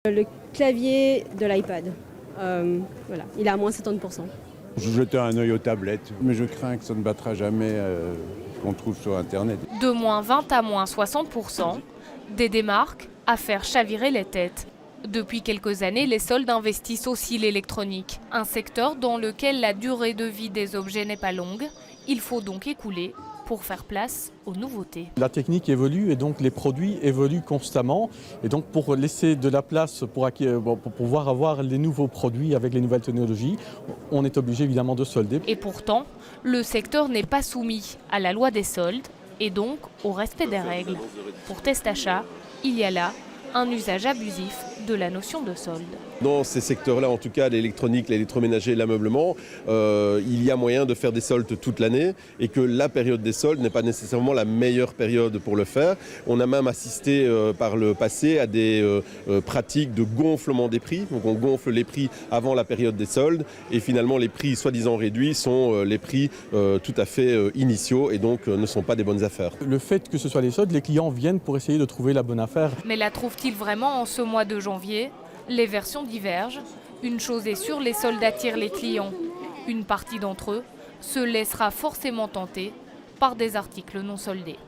Le clavier de l'iPad, voilà, il est à moins 70%. Je jetais un œil aux tablettes, mais je crains que ça ne battra jamais ce qu'on trouve sur Internet. De moins 20 à moins 60%, des démarques à faire chavirer les têtes. Depuis quelques années, les soldes investissent aussi l'électronique, un secteur dans lequel la durée de vie des objets n'est pas longue. Il faut donc écouler pour faire place aux nouveautés. La technique évolue et donc les produits évoluent constamment. Et donc pour laisser de la place pour pouvoir avoir les nouveaux produits avec les nouvelles technologies, on est obligé évidemment de solder. Et pourtant, le secteur n'est pas soumis à la loi des soldes et donc au respect des règles. Pour Testachat, il y a là un usage abusif de la notion de solde. Dans ces secteurs-là, en tout cas l'électronique, l'électroménager, l'ameublement, il y a moyen de faire des soldes toute l'année et que la période des soldes n'est pas nécessairement la meilleure période pour le faire. On a même assisté par le passé à des pratiques de gonflement des prix. Donc on gonfle les prix avant la période des soldes et finalement les prix soi-disant réduits sont les prix tout à fait initiaux et donc ne sont pas des bonnes affaires. Le fait que ce soit les soldes, les clients viennent pour essayer de trouver la bonne affaire. Mais la trouvent-ils vraiment en ce mois de janvier ? Les versions divergent. Une chose est sûre, les soldes attirent les clients. Une partie d'entre eux se laissera forcément tenter par des articles non soldés.